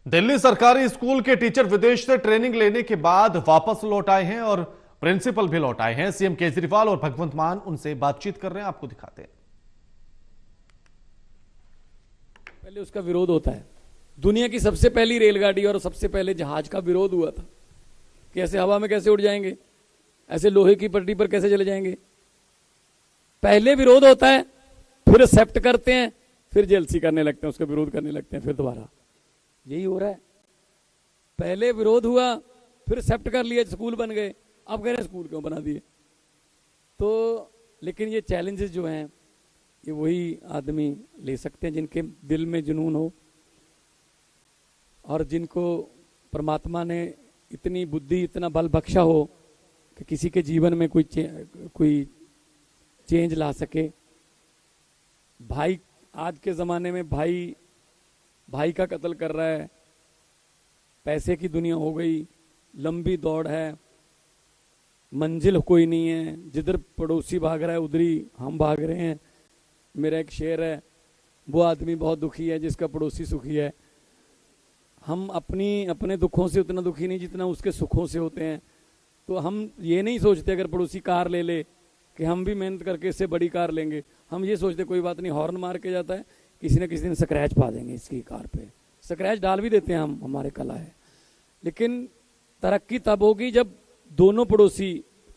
दिल्ली सरकारी स्कूल के टीचर विदेश से ट्रेनिंग लेने के बाद वापस लौट आए हैं और प्रिंसिपल भी लौट आए हैं। सीएम केजरीवाल और भगवंत मान उनसे बातचीत कर रहे हैं, आपको दिखाते हैं। पहले उसका विरोध होता है। दुनिया की सबसे पहली रेलगाड़ी और सबसे पहले जहाज का विरोध हुआ था कि ऐसे हवा में कैसे उड़ जाएंगे, ऐसे लोहे की पटरी पर कैसे चले जाएंगे। पहले विरोध होता है, फिर एक्सेप्ट करते हैं, फिर जेलसी करने लगते हैं, उसका विरोध करने लगते हैं, फिर दोबारा। यही हो रहा है। पहले विरोध हुआ, फिर एक्सेप्ट कर लिया, स्कूल बन गए, अब कह रहे हैं स्कूल क्यों बना दिए। तो लेकिन ये चैलेंजेस जो हैं ये वही आदमी ले सकते हैं जिनके दिल में जुनून हो और जिनको परमात्मा ने इतनी बुद्धि, इतना बल बख्शा हो कि किसी के जीवन में कोई चेंज ला सके। भाई आज के ज़माने में भाई का कत्ल कर रहा है, पैसे की दुनिया हो गई, लंबी दौड़ है, मंजिल कोई नहीं है, जिधर पड़ोसी भाग रहा है उधर ही हम भाग रहे हैं। मेरा एक शेर है, वो आदमी बहुत दुखी है जिसका पड़ोसी सुखी है। हम अपने दुखों से उतना दुखी नहीं जितना उसके सुखों से होते हैं। तो हम ये नहीं सोचते अगर पड़ोसी कार ले ले कि हम भी मेहनत करके इससे बड़ी कार लेंगे। हम ये सोचते कोई बात नहीं, हॉर्न मार के जाता है, किसी न किसी दिन स्क्रैच पा देंगे इसकी कार पे, स्क्रैच डाल भी देते हैं हम, हमारे कला है। लेकिन तरक्की तब होगी जब दोनों पड़ोसी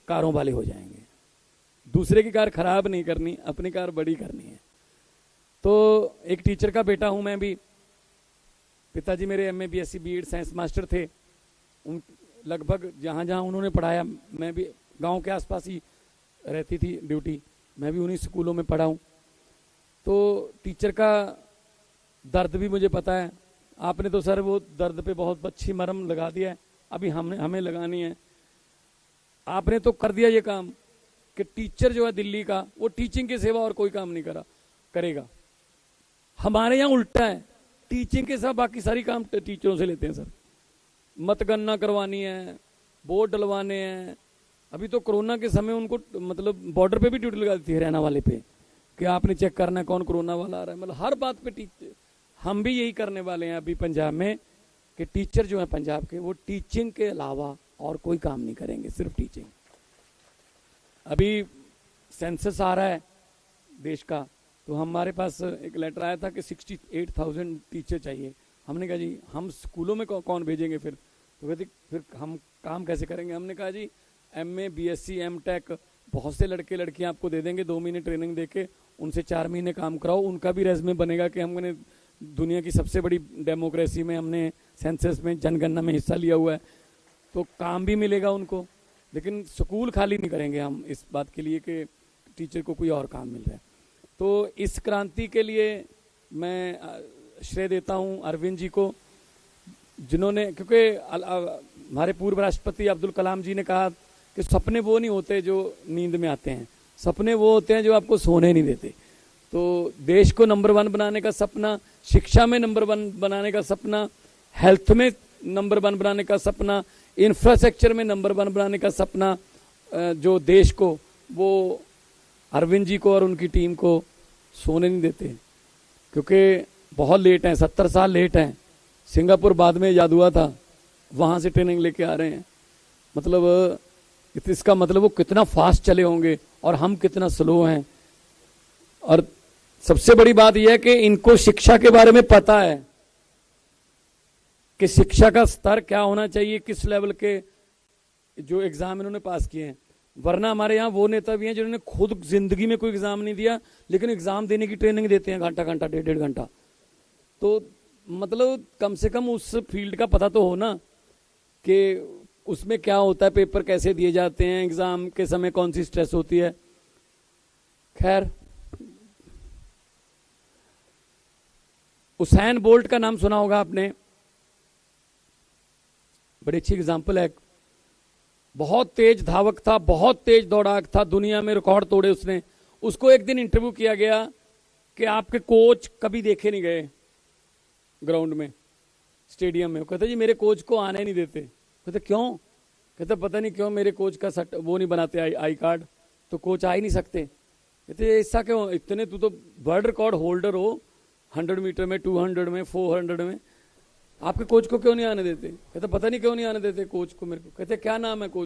कारों वाले हो जाएंगे। दूसरे की कार खराब नहीं करनी, अपनी कार बड़ी करनी है। तो एक टीचर का बेटा हूं मैं भी। पिताजी मेरे MA BSc BEd science master थे। उन लगभग जहाँ जहाँ उन्होंने पढ़ाया, मैं भी गांव के आसपास ही रहती थी ड्यूटी, मैं भी उन्हीं स्कूलों में पढ़ा हूँ। तो टीचर का दर्द भी मुझे पता है। आपने तो सर वो दर्द पे बहुत अच्छी मरहम लगा दिया है, अभी हमें लगानी है। आपने तो कर दिया ये काम कि टीचर जो है दिल्ली का, वो टीचिंग के सिवा और कोई काम नहीं करेगा। हमारे यहाँ उल्टा है, टीचिंग के सिवा बाकी सारी काम टीचरों से लेते हैं सर। मतगणना करवानी है, वोट डलवाने हैं। अभी तो कोरोना के समय उनको मतलब बॉर्डर पे भी ड्यूटी लगा दी थी हरियाणा वाले पे कि आपने चेक करना है कौन कोरोना वाला आ रहा है। मतलब हर बात पे टीचर, हम भी यही करने वाले हैं अभी पंजाब में कि टीचर जो है पंजाब के, वो टीचिंग के अलावा और कोई काम नहीं करेंगे, सिर्फ टीचिंग। अभी सेंसस आ रहा है देश का, तो हमारे पास एक लेटर आया था कि 68,000 टीचर चाहिए। हमने कहा जी हम स्कूलों में कौन भेजेंगे फिर। तो कहते फिर हम काम कैसे करेंगे। हमने कहा जी MA BSc MTech बहुत से लड़के लड़कियां आपको दे देंगे, 2 महीने ट्रेनिंग देके उनसे 4 महीने काम कराओ, उनका भी रेज्यूमे बनेगा कि हमने दुनिया की सबसे बड़ी डेमोक्रेसी में, हमने सेंसस में, जनगणना में हिस्सा लिया हुआ है, तो काम भी मिलेगा उनको। लेकिन स्कूल खाली नहीं करेंगे हम इस बात के लिए कि टीचर को कोई और काम मिल रहा है। तो इस क्रांति के लिए मैं श्रेय देता हूं अरविंद जी को, जिन्होंने, क्योंकि हमारे पूर्व राष्ट्रपति अब्दुल कलाम जी ने कहा कि सपने वो नहीं होते जो नींद में आते हैं, सपने वो होते हैं जो आपको सोने नहीं देते। तो देश को नंबर 1 बनाने का सपना, शिक्षा में नंबर 1 बनाने का सपना, हेल्थ में नंबर 1 बनाने का सपना, इंफ्रास्ट्रक्चर में नंबर 1 बनाने का सपना, जो देश को, वो अरविंद जी को और उनकी टीम को सोने नहीं देते। क्योंकि बहुत लेट हैं, 70 साल लेट हैं। सिंगापुर बाद में याद हुआ था, वहां से ट्रेनिंग लेके आ रहे हैं। मतलब इसका मतलब वो कितना फास्ट चले होंगे और हम कितना स्लो हैं। और सबसे बड़ी बात यह है कि इनको शिक्षा के बारे में पता है कि शिक्षा का स्तर क्या होना चाहिए, किस लेवल के जो एग्जाम इन्होंने पास किए हैं। वरना हमारे यहाँ वो नेता भी हैं जिन्होंने खुद जिंदगी में कोई एग्जाम नहीं दिया, लेकिन एग्जाम देने की ट्रेनिंग देते हैं घंटा घंटा, 1.5 घंटा। तो मतलब कम से कम उस फील्ड का पता तो हो ना कि उसमें क्या होता है, पेपर कैसे दिए जाते हैं, एग्जाम के समय कौन सी स्ट्रेस होती है। खैर, उसैन बोल्ट का नाम सुना होगा आपने, बड़ी अच्छी एग्जाम्पल है। बहुत तेज धावक था, बहुत तेज दौड़ाक था, दुनिया में रिकॉर्ड तोड़े उसने। उसको एक दिन इंटरव्यू किया गया कि आपके कोच कभी देखे नहीं गए ग्राउंड में, स्टेडियम में। कहते जी मेरे कोच को आने नहीं देते। कहते क्यों। कहते पता नहीं क्यों, मेरे कोच का वो नहीं बनाते आई कार्ड, तो कोच आ ही नहीं सकते। कहते ऐसा क्यों, इतने तू तो वर्ल्ड रिकॉर्ड होल्डर हो, 100 मीटर में, 200 में, 400 में। आपके कोच को क्यों नहीं आने देते? कहते पता नहीं क्यों नहीं आने देते कोच को। मेरे को कहते क्या नाम है कोच